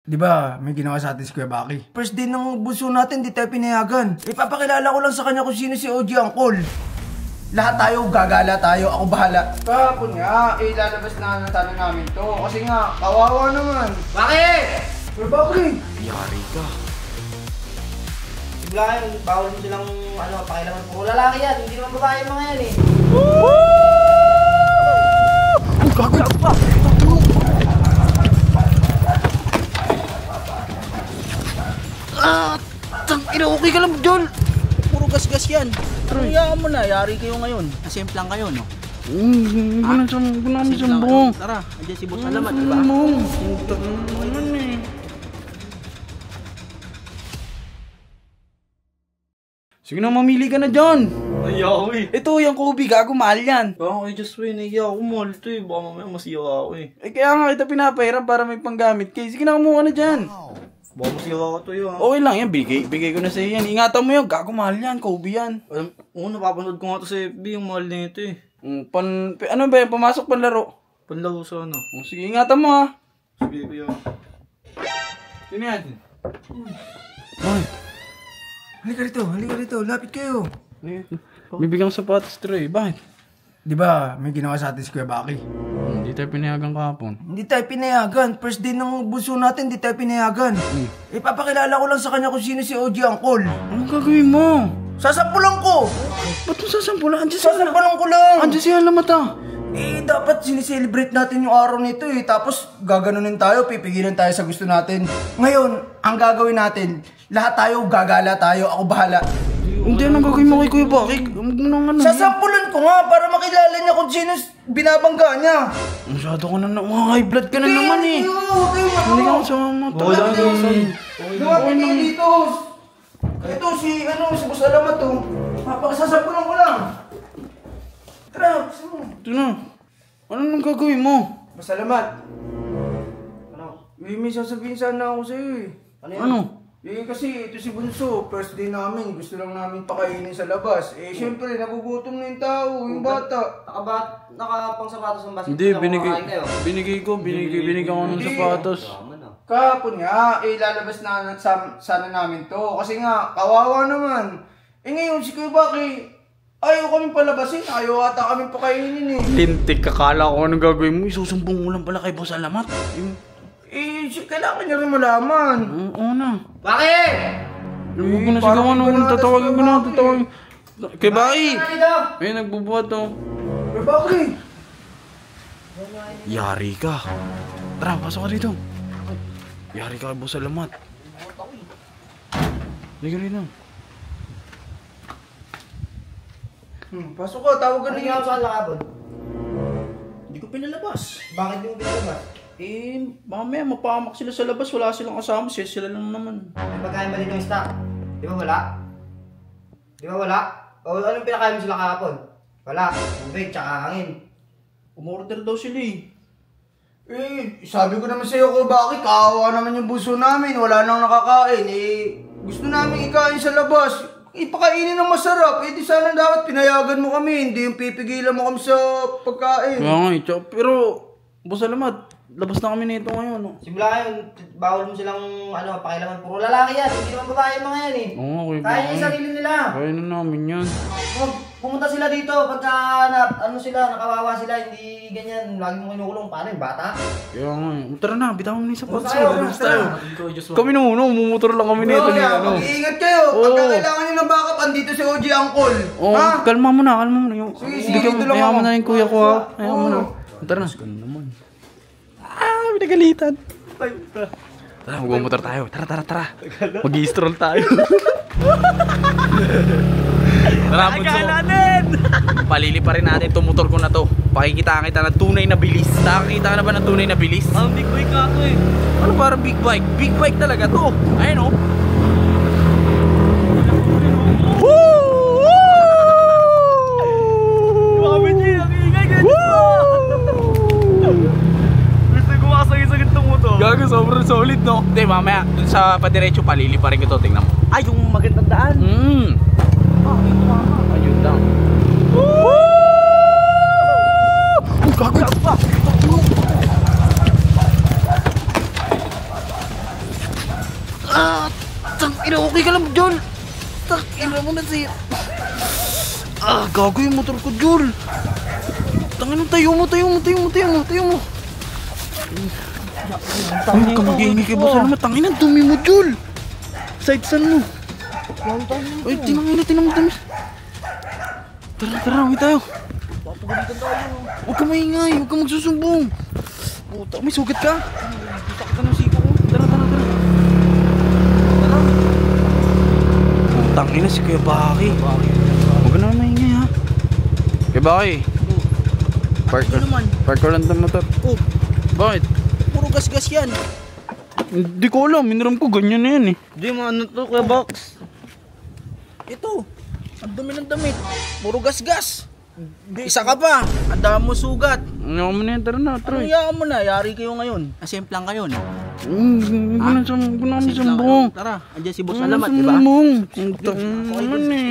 Di ba, may ginawa sa atin si Kuya Baki? First day ng bunso natin, di tayo pinayagan. Ipapakilala ko lang sa kanya kung sino si OG Angkol. Lahat tayo, gagala tayo, ako bahala. Kahapon nga, lalabas na sana namin to. Kasi nga, kawawa naman. Bakit? Kuya Baki! Yari ka. Sigla yun, bawal mo silang pakilaman. Puro lalaki yan, hindi naman babae yung mga yan eh. Ang gagawin pa! Tangina, okay ka lang, Jol. Puro gas-gas yan. Hayaan mo na, yari kayo ngayon. Nasimp lang kayo, no? Sambong. Tara, andyan si Boss Alamat, diba? Sige na, mamili ka na dyan. Ayaw eh. Ito, yung Kobe, gago, mahal yan. Baka kayo just win, ayaw ako mahal ito eh. Baka mamaya masiyaw ako eh. Kaya nga kita pinapahiram para may panggamit kayo. Sige na, kumuha na dyan. Baka masiyaw ako to yun. Okay lang yan, bigay ko na sa'yo yan. Ingatan mo yan, gago, mahal yan, Kobe yan. Napapanood ko nga to sa FB, yung mahal na ito eh. Ano ba yan, pumasok panlaro? Panlaro sana. Sige, ingatan mo ha. Sige kuya. Sino yan? Ay. Halika rito, lapit kayo. Bibigyan sapatos Troy, bakit? Di ba, may ginawa sa atin si Kuya Baki? Hindi tayo pinayagan kahapon. Hindi tayo pinayagan. First day ng bunso natin, hindi tayo pinayagan. Ipapakilala ko lang sa kanya kung sino si OG Angkol. Anong gagawin mo? Sasampulan ko! Ba't mo sasampulan? Sasampulan ko lang! Andiyan si Alamat ah! Dapat sinicelebrate natin yung araw nito eh. Tapos gaganunin tayo, pipigilan tayo sa gusto natin. Ngayon, ang gagawin natin, lahat tayo, gagala tayo, ako bahala. Hindi, anong gagawin mo kay Kuya Baki? Sasampulan ko nga para makilala niya kung sino binabangga niya. Masyado ka na high blood ka na naman eh. Hindi ka sa mga Lumapit kayo dito. Ito si Boss Alamat to. Sasampulan ko lang. Tara, gusto mo. Ito na. Ano nang gagawin mo? Boss Alamat. May sasabihin sana ako sa'yo eh. Ano? Kasi ito si Bunso, first day namin, gusto lang namin pakainin sa labas. Siyempre, nagugutom na yung tao, yung bata. Nakapang sapatos ng basket. Hindi, binigay ko ng sapatos. Kahapon nga, lalabas na sana namin to. Kasi nga, kawawa naman. Ngayon, si Kuya Baki, ayaw kami palabasin, ayaw ata kami pakainin eh. Lintik, kakala ko anong gagawin mo. Isusumbong mo lang pala kay Boss Alamat. Kailangan niya rin malaman. Oo na. Bakit? Huwag ko na sigawan, tatawagin ko na. Kay Baki! Ay, nagbubuhat to. Kuya Baki! Yari ka. Tara, pasok ka dito. Yari ka kay Boss Alamat. Liga rin lang. Pasok ka, tawag ka na Ano saan lakabon? Hindi ko pinalabas. Bakit yung pinalabas? Mamaya mapahamak sila sa labas. Wala silang kasama. Sila lang naman. May pagkain ba dito ng stock? Di ba wala? O anong pinakain mo sila kahapon? Wala. Tubig, tsaka hangin. Umorder daw sila eh. Sabi ko naman sa'yo ko, bakit kawawa naman yung bunso namin, wala nang nakakain. Gusto namin ikain sa labas. Ipakainin ng masarap. Di sana dapat pinayagan mo kami, hindi yung pipigilan mo kami sa pagkain. Kaya nga pero Boss Alamat, labas na kami nito ngayon. No? Simula yun, bawal mo silang pakilaman. Puro lalaki yan, hindi naman babae yung mga yan eh. Oo, okay. Kaya yung sarili nila. Kaya na namin yan. Pumunta sila dito pagka nakawawa sila, hindi ganyan. Lagi mo kinukulong, paano yung bata? Kaya nga tara na, bitawan mo na yung sapatos. Labas tayo. Kami na mumumotor lang kami nito ni Mag-iingat kayo. Pagka kailangan nyo ng backup, andito si OG Angkol. Kalma mo na. Sige, dito lang ayaw ako. mo na yung kuya ko ha. Ayaw mo na. Tara na. Pinagalitan. Tara, magmumotor tayo. Tara. Mag-i-stroll tayo. Tara, Bunso. Palili pa rin natin itong motor ko na to. Pakikita kita ng tunay na bilis. Nakakita ka na ba ng tunay na bilis? Ang big bike ka to eh. Ano parang big bike? Big bike talaga to. Ayun o. Gago, sobrang solid, no? Hindi, mamaya, dun sa padiretso, palili pa rin ito. Tingnan mo. Ay, yung magandang daan. Ayun lang. Gago! Tangina, okay ka lang, Jol. Tangina mo na siya. Gago yung motor ko, Jol. Tangina, tayo mo. Huwag ka mag-iingi kay boss. Alam mo, tangina, dumi mo, Jol. Side sun mo. Ay, tinang mo dumi. Tara, uwi tayo. Papagalitan tayo. Huwag ka maingay, huwag ka magsusumbong. Puta, may sugat ka? Sakit ka ng siko ko. Tara. Putang ina si Kuya Baki. Huwag ka naman maingay ha. Kuya Baki. Park ko lang itong motor. Oh, Bakit? puro gas-gas yan. Hindi ko alam, miniram ko ganyan na yan eh. Hindi mo ano to, Kuya Box. Ito, ang dumi ng damit. Puro gas-gas. Isa ka pa, ang dami mo sugat. Ano mo na yan, tara na, Ano Troy. yaan mo na? Yari kayo ngayon. Asimplang kayo, no? Huwag ka na sumbong. Tara, andyan si Huwag Boss ka na Alamat, di ba? sumbong. Putang naman eh.